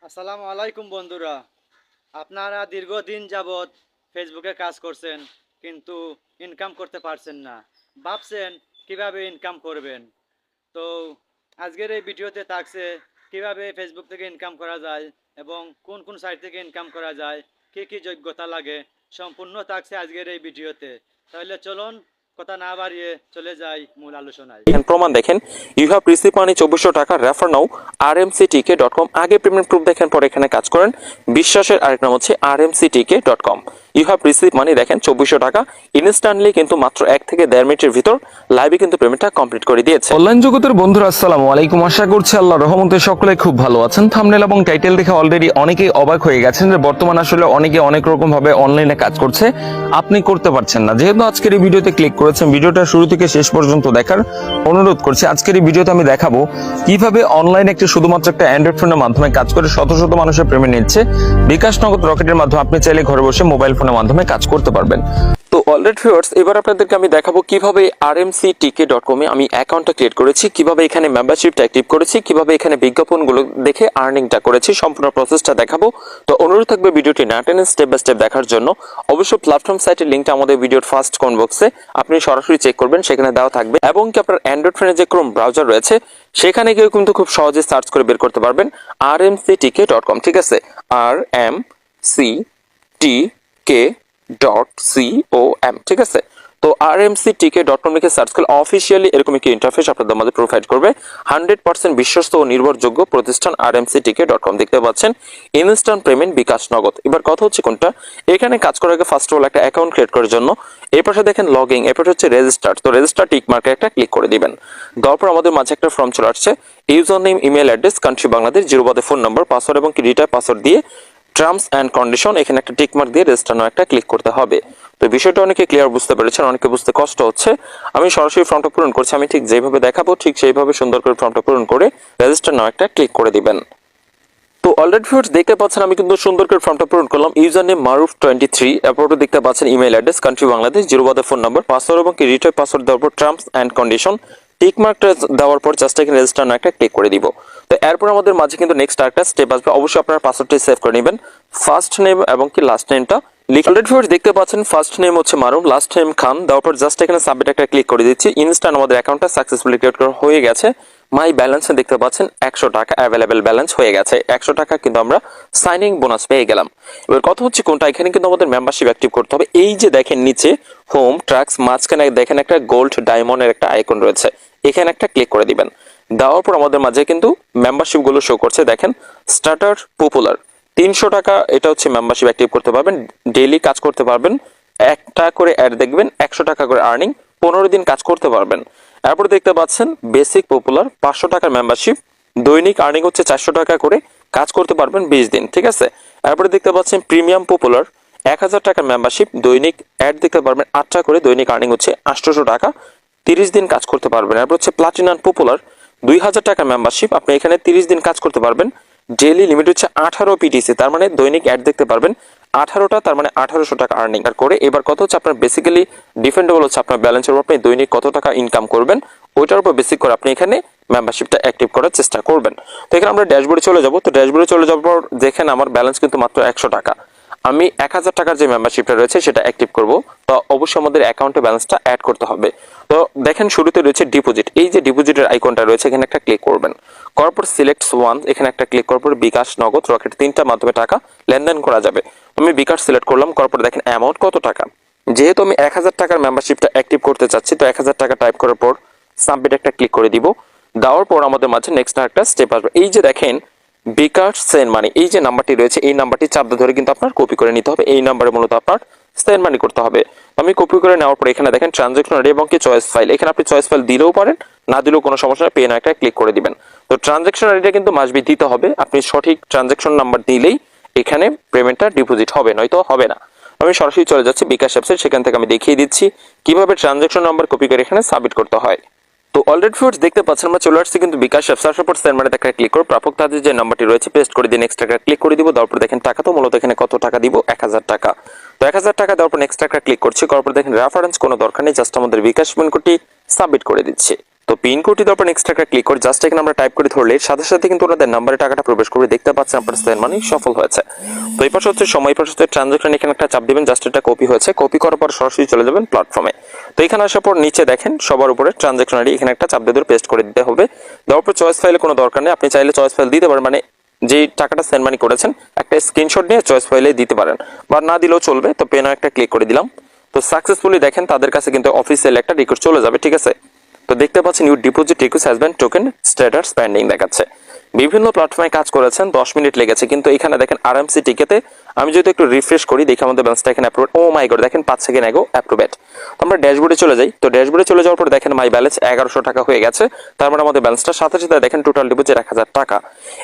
আসসালামু আলাইকুম বন্ধুরা। আপনারা দীর্ঘদিন যাবৎ ফেসবুকে কাজ করছেন, কিন্তু ইনকাম করতে পারছেন না। ভাবছেন কিভাবে ইনকাম করবেন। তো আজকের এই ভিডিওতে থাকছে কিভাবে ফেসবুক থেকে ইনকাম করা যায় এবং কোন কোন সাইট থেকে ইনকাম করা যায়, কী কী যোগ্যতা লাগে, সম্পূর্ণ থাকছে আজকের এই ভিডিওতে। তাহলে চলুন কথা না বাড়িয়ে চলে যাই মূল আলোচনায়। প্রমাণ দেখেন, ইউ হ্যাভ রিসিভ মানি 2400 টাকা, রেফার নাও rmctk.com। আগে পেমেন্ট প্রুফ দেখেন, পরে এখানে কাজ করেন। বিশ্বাসের আরেক নাম হচ্ছে rmctk.com। ইউ হ্যাভ রিসিভ মানি দেখেন 2400 টাকা ইনস্ট্যান্টলি, কিন্তু মাত্র 1 থেকে 1.5 মিনিটের ভিতর লাইভে কিন্তু পেমেন্টটা কমপ্লিট করে দিয়েছে। অনলাইন জগতের বন্ধুরা আসসালামু আলাইকুম, আশা করছি আল্লাহর রহমতে সকলে খুব ভালো আছেন। থাম্বনেল এবং টাইটেল দেখে অলরেডি অনেকেই অবাক হয়ে গেছেন যে বর্তমান আসলে অনেকে অনেক রকম ভাবে অনলাইনে কাজ করছে, আপনি করতে পারছেন না। যেহেতু আজকের এই ভিডিওতে ক্লিক করেছেন, ভিডিওটা শুরু থেকে শেষ পর্যন্ত দেখার অনুরোধ করছি। আজকের এই ভিডিওতে আমি দেখাবো কিভাবে অনলাইনে একটি শুধুমাত্র একটা অ্যান্ড্রয়েড ফোনের মাধ্যমে কাজ করে শত শত মানুষের পেমেন্ট নিচ্ছে। বিকাশ নগদ রকেটের মাধ্যমে আপনি চাইলে ঘরে বসে মোবাইল ফোনের মাধ্যমে কাজ করতে পারবেন। তো অলরেডি ভিউয়ার্স, এবার আপনাদেরকে আমি দেখাবো কিভাবে rmctk.com এ আমি অ্যাকাউন্টটা ক্রিয়েট করেছি, কিভাবে এখানে মেম্বারশিপটা অ্যাক্টিভ করেছি, কিভাবে এখানে বিজ্ঞাপনগুলো দেখে আর্নিংটা করেছি, সম্পূর্ণ প্রসেসটা দেখাবো। তো অনুরোধ থাকবে ভিডিওটি না টেনে স্টেপ বাই স্টেপ দেখার জন্য। অবশ্য প্ল্যাটফর্ম সাইটের লিঙ্কটা আমাদের ভিডিওর ফার্স্ট কমেন্ট বক্সে আপনি সরাসরি চেক করবেন, সেখানে দেওয়া থাকবে। এবং কি আপনার অ্যান্ড্রয়েড ফোনে যে ক্রোম ব্রাউজার রয়েছে সেখানে গিয়ে কিন্তু খুব সহজে সার্চ করে বের করতে পারবেন rmctk.com। ঠিক আছে, rmctk.com। ঠিক আছে, তো rmctk.com লিখে সার্চ করলে অফিসিয়ালি এরকম একটি ইন্টারফেস আপনাদের মধ্যে প্রোভাইড করবে। 100% বিশ্বস্ত ও নির্ভরযোগ্য প্রতিষ্ঠান rmctk.com। দেখতে পাচ্ছেন ইনস্ট্যান্ট পেমেন্ট, বিকাশ নগদ। এবার কথা হচ্ছে কোনটা, এখানে কাজ করার আগে ফার্স্ট অফ অল একটা অ্যাকাউন্ট ক্রিয়েট করার জন্য এই পাশে দেখেন লগইন, এরপর হচ্ছে রেজিস্টার। তো রেজিস্টার টিক মার্কে একটা ক্লিক করে দিবেন। তারপর আমাদের মাঝে একটা ফর্ম চলে আসছে, user name, email address, country Bangladesh, 0 বাদে ফোন নাম্বার, পাসওয়ার্ড এবং রিটার পাসওয়ার্ড দিয়ে টার্মস অ্যান্ড কন্ডিশন এখানে একটা টিক মার্ক দিয়ে রেজিস্টার নাও একটা ক্লিক করতে হবে। তো বিষয়টা অনেকে ক্লিয়ার বুঝতে পেরেছেন, অনেকে বুঝতে কষ্ট হচ্ছে। আমি সরাসরি ফর্মটা পূরণ করছি, আমি ঠিক যেভাবে দেখাবো ঠিক সেইভাবে সুন্দর করে ফর্মটা পূরণ করে রেজিস্টার নাও একটা ক্লিক করে দিবেন। তো অলরেডি ভিউয়ার্স দেখতে পাচ্ছেন আমি কিন্তু সুন্দর করে ফর্মটা পূরণ করলাম। ইউজার নেম মারুফ 23, এরপর দেখতে পাচ্ছেন ইমেল অ্যাড্রেস, কান্ট্রি বাংলাদেশ, 0 বাদে ফোন নাম্বার, পাসওয়ার্ড এবং রিটার পাসওয়ার্ড দেওয়ার পর টার্মস অ্যান্ড কন্ডিশন টিক মার্কটা দেওয়ার পর জাস্ট এখানে রেজিস্টার নাও একটা ক্লিক করে দিব। তো এরপর আমাদের মাঝে কিন্তু নেক্সট আরেকটা স্টেপ আসবে। অবশ্যই আপনার পাসওয়ার্ডটি সেভ করে নেবেন, ফার্স্ট নেম এবং কি লাস্ট নেমটা লিখে। অলরেডি ভিউয়ার্স দেখতে পাচ্ছেন ফার্স্ট নেম হচ্ছে মারুফ, লাস্ট নেম খান, দেওয়ার পর জাস্ট এখানে সাবমিট একটা ক্লিক করে দিচ্ছি। ইনস্ট্যান্ট আমাদের অ্যাকাউন্টটা সাকসেসফুলি ক্রিয়েট করা হয়ে গেছে। মাই ব্যালেন্স দেখতে পাচ্ছেন 100 টাকা অ্যাভেলেবেল ব্যালেন্স হয়ে গেছে। 100 টাকা কিন্তু আমরা সাইনিং বোনাস পেয়ে গেলাম। এবার কথা হচ্ছে কোনটা, এখানে কিন্তু আমাদের মেম্বারশিপ অ্যাক্টিভ করতে হবে। এই যে দেখেন নিচে হোম ট্র্যাক্স মাঝখানে দেখেন একটা গোল্ড ডায়মন্ডের একটা আইকন রয়েছে, এখানে একটা ক্লিক করে দিবেন। দেওয়ার পর আমাদের মাঝে কিন্তু মেম্বারশিপ গুলো শো করছে। দেখেন স্টার্টার পপুলার 300 টাকা, এটা হচ্ছে মেম্বারশিপ অ্যাক্টিভ করতে পারবেন, ডেইলি কাজ করতে পারবেন, একটা করে অ্যাড দেখবেন, 100 টাকা করে আর্নিং, 15 দিন কাজ করতে পারবেন। এরপর দেখতে পাচ্ছেন বেসিক পপুলার 500 টাকার মেম্বারশিপ, দৈনিক আর্নিং হচ্ছে 400 টাকা করে, কাজ করতে পারবেন 20 দিন। ঠিক আছে, এরপরে দেখতে পাচ্ছেন প্রিমিয়াম পপুলার 1000 টাকার মেম্বারশিপ, দৈনিক অ্যাড দেখতে পারবেন 8টা করে, দৈনিক আর্নিং হচ্ছে 800 টাকা, 30 দিন কাজ করতে পারবেন। এরপর হচ্ছে প্লাটিনাম পপুলার 2000 টাকার মেম্বারশিপ, আপনি এখানে 30 দিন কাজ করতে পারবেন, ডেইলি লিমিট হচ্ছে 18 পিটিসি, তার মানে দৈনিক অ্যাড দেখতে পারবেন 18টা, তার মানে 1800 টাকা আর্নিং আর করে। এবার কত হচ্ছে আপনার বেসিক্যালি ডিপেন্ডেবল হচ্ছে আপনার ব্যালেন্সের উপর, আপনি দৈনিক কত টাকা ইনকাম করবেন ওইটার উপর বেসিক করে আপনি এখানে মেম্বারশিপটা অ্যাক্টিভ করার চেষ্টা করবেন। তো এখানে আমরা ড্যাশবোর্ডে চলে যাব। তো ড্যাশবোর্ডে চলে যাওয়ার পর দেখেন আমার ব্যালেন্স কিন্তু মাত্র 100 টাকা। আমি 1000 টাকার যে মেম্বারশিপটা রয়েছে সেটা অ্যাক্টিভ করব। তো অবশ্যই আমাদের অ্যাকাউন্টে ব্যালেন্সটা অ্যাড করতে হবে। তো দেখেন শুরুতে রয়েছে ডিপোজিট, এই যে ডিপোজিটের আইকনটা রয়েছে এখানে একটা ক্লিক করবেন, করার পর সিলেক্ট ওয়ান এখানে একটা ক্লিক করার পর বিকাশ নগদ রকেট 3টা মাধ্যমে টাকা লেনদেন করা যাবে। আমি বিকাশ সিলেক্ট করলাম, করার পর দেখেন অ্যামাউন্ট কত টাকা। যেহেতু আমি 1000 টাকার মেম্বারশিপটা অ্যাক্টিভ করতে চাচ্ছি, তো 1000 টাকা টাইপ করার পর সাবমিট একটা ক্লিক করে দিব। দেওয়ার পর আমাদের মাঝে নেক্সট একটা স্টেপ আসবে। এই যে দেখেন বিকাশ সেন্ড মানি, এই যে নাম্বারটি রয়েছে এই নাম্বারটি চাপ ধরে কিন্তু আপনার কপি করে নিতে হবে। এই নাম্বারে মূলত আপনার সেন্ড মানি করতে হবে। আমি কপি করে নেওয়ার পর এখানে দেখেন ট্রানজাকশন আইডি এবং কি চয়েস ফাইল, এখানে আপনি চয়েস ফাইল দিলেও পারেন, না দিলেও কোনো সমস্যা নেই, পে না একটা ক্লিক করে দিবেন। তো ট্রানজাকশন আইডিটা কিন্তু মাস্ট বি দিতে হবে, আপনি সঠিক ট্রানজাকশন নাম্বার দিলেই এখানে পেমেন্টটা ডিপোজিট হবে, নয়তো হবে না। আমি সরাসরি চলে যাচ্ছি বিকাশ অ্যাপসে, সেখান থেকে আমি দেখিয়ে দিচ্ছি কিভাবে ট্রানজাকশন নাম্বার কপি করে এখানে সাবমিট করতে হয়। তো অলরেডি ভিউয়ার্স দেখতে পাচ্ছেন আমরা চলে আসছি কিন্তু বিকাশ অ্যাপস। আসার পর সেন্ড মানিতে একটা ক্লিক করে প্রাপক তাদের যে নাম্বারটি রয়েছে পেস্ট করে দিয়ে নেক্সট একটা ক্লিক করে দিব। তারপর দেখেন টাকা, তো মূলত এখানে কত টাকা দিব, 1000 টাকা। তো 1000 টাকা দেওয়ার পর নেক্সট একটা ক্লিক করছি, করার পর দেখেন রেফারেন্স কোনো দরকার নেই, জাস্ট আমাদের বিকাশ পেমেন্ট কোডটি সাবমিট করে দিচ্ছি। তো তো পিন কোডটি দেওয়ার পর নেক্সট একটা ক্লিক করে জাস্ট এখানে আমরা টাইপ করে ধরলে সাথে সাথে কিন্তু ওনাদের নাম্বারে টাকাটা প্রবেশ করে দেখতে পাচ্ছেন আপনার সেন্ড মানি সফল হয়েছে। তো এই পাশে হচ্ছে সময়, পাশে হচ্ছে ট্রানজাকশন, এখানে একটা চাপ দিবেন, জাস্ট এটা কপি হয়েছে, কপি করার পর সরাসরি চলে যাবেন প্ল্যাটফর্মে। তো এখানে আসার পর নিচে দেখেন সবার উপরে ট্রানজাকশন আইডি, এখানে একটা চাপ দিয়ে পেস্ট করে দিতে হবে। দেওয়ার পর চয়েস ফাইলে কোনো দরকার নেই, আপনি চাইলে চয়েস ফাইল দিতে পারেন, মানে যেই টাকাটা সেন্ড মানি করেছেন একটা স্ক্রিনশট নিয়ে চয়েস ফাইলে দিতে পারেন, বা না দিলেও চলবে। তো পেনও একটা ক্লিক করে দিলাম। তো সাকসেসফুলি দেখেন তাদের কাছে কিন্তু অফিসিয়াল একটা রিকোয়েস্ট চলে যাবে, ঠিক আছে। তো দেখতে পাচ্ছেন your deposit request has been token status pending দেখাচ্ছে। বিভিন্ন প্ল্যাটফর্মে কাজ করেছেন, 10 মিনিট লেগেছে, কিন্তু এখানে দেখেন আরএমসি টিকেতে আমি যদি একটু রিফ্রেশ করি দেখি আমাদের ব্যালেন্সটা এখানে অ্যাপ্রুভ। ও মাই গড, দেখেন 5 সেকেন্ড আগেও অ্যাপ্রুভেড। তো আমরা ড্যাশবোর্ডে চলে যাই। তো ড্যাশবোর্ডে চলে যাওয়ার পর দেখেন মাই ব্যালেন্স 1100 টাকা হয়ে গেছে। তার মানে আমাদের ব্যালেন্সটা সাথে সাথে দেখেন টোটাল ডিপোজিট 1000 টাকা।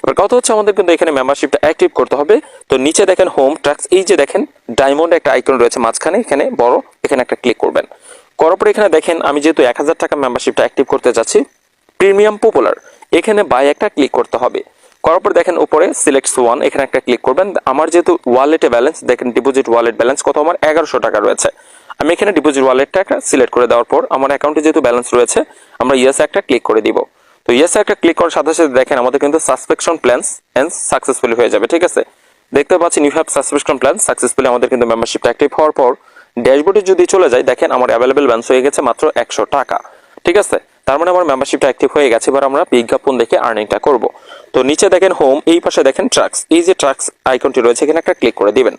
এবার কথা হচ্ছে আমাদের কিন্তু এখানে মেম্বারশিপটা অ্যাক্টিভ করতে হবে। তো নিচে দেখেন হোম ট্যাক্স, এই যে দেখেন ডায়মন্ড একটা আইকন রয়েছে মাঝখানে, এখানে বড়, এখানে একটা ক্লিক করবেন। করার পর এখানে দেখেন আমি যেহেতু 1000 টাকা মেম্বারশিপটা অ্যাক্টিভ করতে যাচ্ছি, প্রিমিয়াম পপুলার, এখানে বাই একটা ক্লিক করতে হবে। করার পর দেখেন উপরে সিলেক্ট ওয়ান, এখানে একটা ক্লিক করবেন। আমার যেহেতু ওয়ালেটে ব্যালেন্স দেখেন ডিপোজিট ওয়ালেট ব্যালেন্স কত, আমার 1100 টাকা রয়েছে। আমি এখানে ডিপোজিট ওয়ালেটটা একটা সিলেক্ট করে দেওয়ার পর আমার অ্যাকাউন্টে যেহেতু ব্যালেন্স রয়েছে আমরা ইয়েস একটা ক্লিক করে দিব। তো ইয়েস একটা ক্লিক করার সাথে সাথে দেখেন আমাদের কিন্তু সাবস্ক্রিপশন প্ল্যান্স এন্ড সাকসেসফুলি হয়ে যাবে, ঠিক আছে। দেখতে পাচ্ছেন you have subscription plan successfully, আমাদের কিন্তু মেম্বারশিপটা অ্যাক্টিভ হওয়ার পর ড্যাশবোর্ডে যদি চলে যায় দেখেন আমার অ্যাভেলেবেল ব্যালেন্স হয়ে গেছে মাত্র 100 টাকা, ঠিক আছে। তার মানে আমার মেম্বারশিপটা অ্যাক্টিভ হয়ে গেছে। এবার আমরা বিজ্ঞাপন দেখে আর্নিংটা করব। তো নিচে দেখেন হোম, এই পাশে দেখেন ট্রাক্স, এই যে ট্রাক্স আইকনটি রয়েছে এখানে একটা ক্লিক করে দিবেন।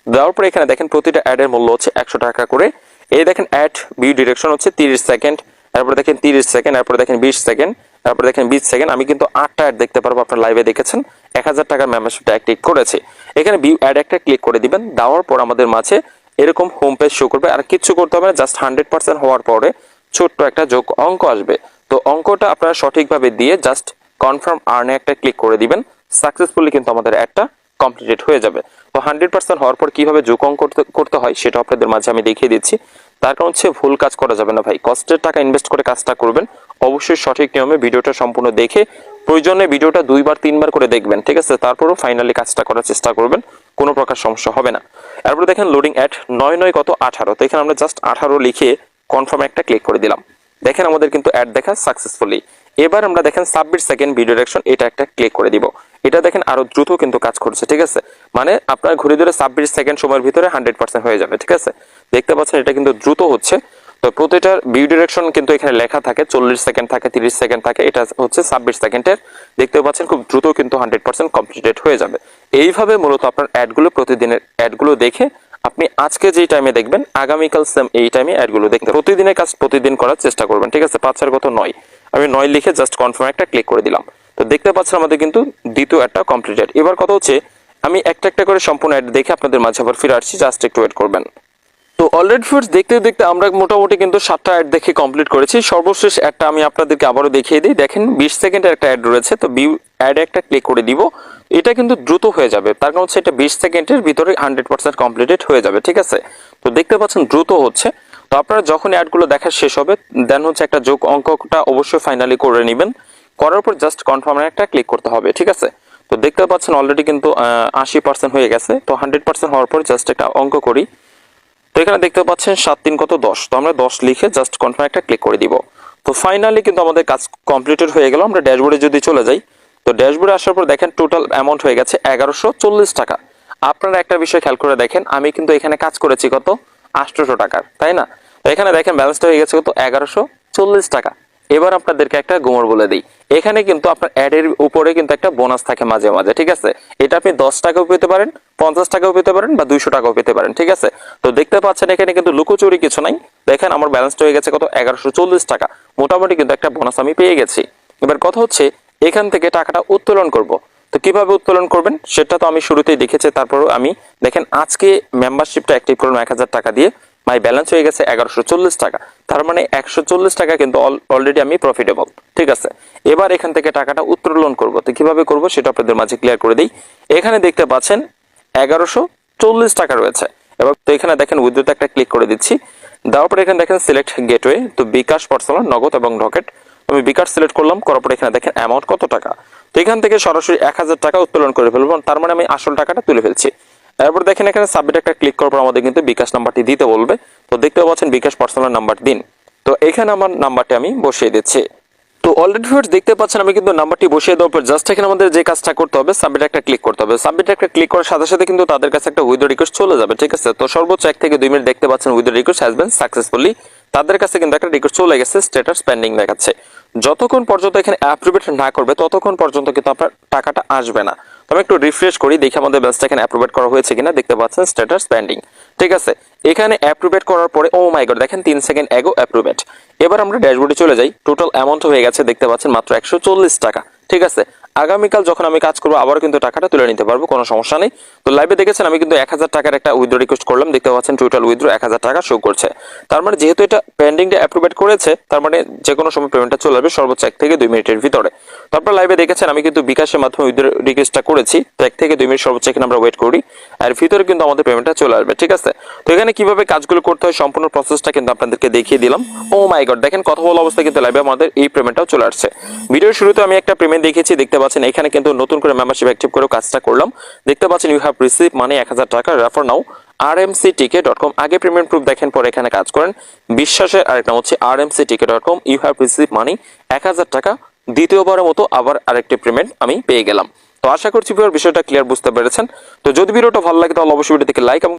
দেওয়ার পরে এখানে দেখেন প্রতিটা অ্যাডের মূল্য হচ্ছে 100 টাকা করে। এই দেখেন অ্যাড ভিউ ডিরেকশন হচ্ছে 30 সেকেন্ড, তারপরে দেখেন 30 সেকেন্ড, তারপরে দেখেন 20 সেকেন্ড, তারপরে দেখেন 20 সেকেন্ড। আমি কিন্তু 8টা অ্যাড দেখতে পারবো, আপনার লাইভে দেখেছেন 1000 টাকার মেম্বারশিপটা অ্যাক্টিভ করেছে। এখানে ভিউ অ্যাড একটা ক্লিক করে দিবেন। দেওয়ার পর আমাদের মাঝে এরকম হোম পেজ শো করবে, আর কিছু করতে হবে না, জাস্ট 100% হওয়ার পরে ছোট্ট একটা যোগ অঙ্ক আসবে। তো অঙ্কটা আপনারা সঠিকভাবে দিয়ে জাস্ট কনফার্ম আর্নে একটা ক্লিক করে দিবেন। সাকসেসফুলি কিন্তু আমাদের অ্যাডটা কমপ্লিটেড হয়ে যাবে। তো 100% হওয়ার পর কিভাবে যোগ অঙ্ক করতে হয় সেটা আপনাদের মাঝে আমি দেখিয়ে দিচ্ছি। তার কারণ হচ্ছে ভুল কাজ করা যাবে না ভাই, কষ্টের টাকা ইনভেস্ট করে কাজটা করবেন, অবশ্যই সঠিক নিয়মে ভিডিওটা সম্পূর্ণ দেখে প্রয়োজনে ভিডিওটা 2বার 3বার করে দেখবেন, ঠিক আছে। তারপরও ফাইনালি কাজটা করার চেষ্টা করবেন, কোনো প্রকার সমস্যা হবে না। এরপর দেখেন লোডিং অ্যাড 9 কত 18, তো এখানে আমরা জাস্ট 18 লিখে কনফার্ম একটা ক্লিক করে দিলাম। দেখেন আমাদের কিন্তু অ্যাড দেখা সাকসেসফুলি। এবার আমরা দেখেন সাবমিট সেকেন্ড ভিডিও ডিরেকশন, এটা একটা ক্লিক করে দিব। এটা দেখেন আরো দ্রুত কিন্তু কাজ করছে, ঠিক আছে। মানে আপনার ঘুরে ধরে 26 সেকেন্ড সময়ের ভিতরে 100% হয়ে যাবে, ঠিক আছে। দেখতে পাচ্ছেন এটা কিন্তু দ্রুত হচ্ছে। তো প্রতিটার ভিউ ডিরেকশন কিন্তু এখানে লেখা থাকে, 40 সেকেন্ড থাকে, 30 সেকেন্ড থাকে, এটা হচ্ছে 26 সেকেন্ডের। দেখতে পাচ্ছেন খুব দ্রুত কিন্তু 100% কমপ্লিটেড হয়ে যাবে। এইভাবে মূলত আপনার অ্যাডগুলো প্রতিদিনের অ্যাডগুলো দেখে আপনি আজকে যেই টাইমে দেখবেন আগামীকাল সেম এই টাইমে অ্যাডগুলো দেখতে প্রতিদিনের কাজ প্রতিদিন করার চেষ্টা করবেন, ঠিক আছে। 5 কত 9, আমি 9 লিখে জাস্ট কনফার্ম একটা ক্লিক করে দিলাম। তো দেখতে পাচ্ছেন আমাদের কিন্তু দ্বিতীয় অ্যাডটা কমপ্লিটেড। এবার কথা হচ্ছে আমি একটা একটা করে সম্পূর্ণ অ্যাড দেখে আপনাদের মাঝে আবার ফিরে আসছি, জাস্ট একটু ওয়েট করবেন। তো অলরেডি ফ্রেন্ডস দেখতে দেখতে আমরা মোটামুটি কিন্তু 7টা অ্যাড দেখে কমপ্লিট করেছি। সর্বশেষ একটা আমি আপনাদেরকে আবারও দেখিয়ে দিই। দেখেন 20 সেকেন্ডের একটা অ্যাড রয়েছে, তো ভিউ অ্যাড একটা ক্লিক করে দিব। এটা কিন্তু দ্রুত হয়ে যাবে, তার কারণ হচ্ছে এটা 20 সেকেন্ডের ভিতরে 100% কমপ্লিটেড হয়ে যাবে, ঠিক আছে। তো দেখতে পাচ্ছেন দ্রুত হচ্ছে। তো আপনারা যখন অ্যাডগুলো দেখা শেষ হবে দেন হচ্ছে একটা যোগ অঙ্কটা অবশ্যই ফাইনালি করে নেবেন। করার পর জাস্ট কনফার্ম একটা ক্লিক করতে হবে, ঠিক আছে। তো দেখতে পাচ্ছেন অলরেডি কিন্তু 80% হয়ে গেছে। তো 100% হওয়ার পর জাস্ট একটা অঙ্ক করি। তো এখানে দেখতে পাচ্ছেন 7 3 কত 10, তো আমরা 10 লিখে জাস্ট কনফার্ম একটা ক্লিক করে দিব। তো ফাইনালি কিন্তু আমাদের কাজ কমপ্লিটেড হয়ে গেল। আমরা ড্যাশবোর্ডে যদি চলে যাই, তো ড্যাশবোর্ডে আসার পর দেখেন টোটাল অ্যামাউন্ট হয়ে গেছে 1140 টাকা। আপনারা একটা বিষয় খেয়াল করে দেখেন, আমি কিন্তু এখানে কাজ করেছি কত 800 টাকার, তাই না। তো এখানে দেখেন ব্যালেন্সটা হয়ে গেছে কত 1140 টাকা। এবার আপনাদেরকে একটা গুমর বলে দিই, এখানে কিন্তু আপনার অ্যাডের উপরে কিন্তু একটা বোনাস থাকে মাঝে মাঝে, ঠিক আছে। এটা আপনি 10 টাকাও পেতে পারেন, 50 টাকাও পেতে পারেন, বা 200 টাকাও পেতে পারেন, ঠিক আছে। তো দেখতে পাচ্ছেন এখানে কিন্তু লুকোচুরি কিছু নাই। দেখেন আমার ব্যালেন্সটা হয়ে গেছে কত 1140 টাকা। মোটামুটি কিন্তু একটা বোনাস আমি পেয়ে গেছি। এবার কথা হচ্ছে এখান থেকে টাকাটা উত্তোলন করব। তো কিভাবে উত্তোলন করবেন সেটা তো আমি শুরুতেই দেখেছি। তারপরও আমি দেখেন আজকে মেম্বারশিপটা অ্যাক্টিভ করলাম 1000 টাকা দিয়ে, মাই ব্যালেন্স হয়ে গেছে 1140 টাকা। তার মানে 140 টাকা কিন্তু অলরেডি আমি প্রফিটেবল, ঠিক আছে। এবার এখান থেকে টাকাটা উত্তোলন করব। তো কিভাবে করব সেটা আপনাদের মাঝে ক্লিয়ার করে দিই। এখানে দেখতে পাচ্ছেন 1140 টাকা রয়েছে। এবার তো এখানে দেখেন উইথড্রোতে একটা ক্লিক করে দিচ্ছি। দেওয়ার পরে এখানে দেখেন সিলেক্ট গেটওয়ে, তো বিকাশ, পার্সোনাল, নগদ এবং রকেট। আমি বিকাশ সিলেক্ট করলাম, করার পরে এখানে দেখেন অ্যামাউন্ট কত টাকা। তো এখান থেকে সরাসরি 1000 টাকা উত্তোলন করে ফেলবো, তার মানে আমি আসল টাকাটা তুলে ফেলছি। এরপর দেখেন এখানে সাবমিট একটা ক্লিক করার পর আমাদের কিন্তু বিকাশ নাম্বারটি দিতে বলবে। তো দেখতে পাচ্ছেন বিকাশ পার্সোনাল নাম্বার দিন। তো এখানে আমার নাম্বারটি আমি বসিয়ে দিচ্ছি। তো অলরেডি ভিউয়ার্স দেখতে পাচ্ছেন আমি কিন্তু নাম্বারটি বসিয়ে দেওয়ার পর জাস্ট এখানে আমাদের যে কাজটা করতে হবে সাবমিট একটা ক্লিক করতে হবে। সাবমিট একটা ক্লিক করার সাথে সাথে কিন্তু তাদের কাছে একটা উইথড্র রিকোয়েস্ট চলে যাবে, ঠিক আছে। তো সর্বোচ্চ 1 থেকে 2 মিনিট দেখতে পাচ্ছেন withdraw request has been successfully, তাদের কাছে কিন্তু একটা রিকোয়েস্ট চলে গেছে, স্ট্যাটাস পেন্ডিং দেখাচ্ছে। যতক্ষণ পর্যন্ত এখানে অ্যাপ্রুভেড না করবে ততক্ষণ পর্যন্ত কিন্তু আপনার টাকাটা আসবে না। তবে একটু রিফ্রেশ করি দেখি আমাদের ব্যালেন্সটা এখানে অ্যাপ্রুভেড করা হয়েছে কিনা। দেখতে পাচ্ছেন স্ট্যাটাস পেন্ডিং, ঠিক আছে। এখানে অ্যাপ্রুভেড করার পরে ও মাই গড দেখেন 3 সেকেন্ড এগো অ্যাপ্রুভেড। এবার আমরা ড্যাশবোর্ডে চলে যাই, টোটাল অ্যামাউন্ট হয়ে গেছে দেখতে পাচ্ছেন মাত্র 140 টাকা, ঠিক আছে। আগামীকাল যখন আমি কাজ করবো আবারও কিন্তু টাকাটা তুলে নিতে পারবো, কোনো সমস্যা নেই। তো লাইভে দেখেছেন আমি কিন্তু 1000 টাকার একটা উইথড্র রিকোয়েস্ট করলাম, দেখতে পাচ্ছেন টোটাল উইথড্র 1000 টাকা শো করছে। তার মানে যেহেতু এটা পেন্ডিংটা অ্যাপ্রুভেড করেছে তার মানে যে কোনো সময় পেমেন্টটা চলে আসবে সর্বোচ্চ 1 থেকে 2 মিনিটের ভিতরে। তারপর লাইভে দেখেছেন আমি কিন্তু বিকাশের মাধ্যমে উইথড্র রিকোয়েস্টটা করেছি, তো 1 থেকে 2 মিনিট সর্বোচ্চ এখানে আমরা ওয়েট করি, আর ভিতরে কিন্তু আমাদের পেমেন্টটা চলে আসবে, ঠিক আছে। তো এখানে কিভাবে কাজগুলো করতে হয় সম্পূর্ণ প্রসেসটা কিন্তু আপনাদেরকে দেখিয়ে দিলাম। ও মাই গড দেখেন কথা বলা অবস্থায় কিন্তু লাইভে আমাদের এই পেমেন্টটাও চলে আসছে। ভিডিওর শুরুতে আমি একটা পেমেন্ট দেখিয়েছি, দেখতে পাচ্ছেন এখানে কিন্তু নতুন করে মেম্বারশিপ অ্যাক্টিভ করে কাজটা করলাম। দেখতে পাচ্ছেন ইউ হ্যাভ রিসিভ মানে 1000 টাকা রেফার নাও rmctk.com। আগে পেমেন্ট প্রুফ দেখেন পরে এখানে কাজ করেন। বিশ্বাসের আরেকটা হচ্ছে rmctk.com, ইউ হ্যাভ রিসিভ মানি 1000 টাকা। দ্বিতীয়বারের মতো আবার আরেকটি পেমেন্ট আমি পেয়ে গেলাম। তো আশা করছি বিষয়টা ক্লিয়ার বুঝতে পেরেছেন। তো যদি ভিডিওটা ভালো লাগে তাহলে অবশ্যই ভিডিওটিকে লাইক এবং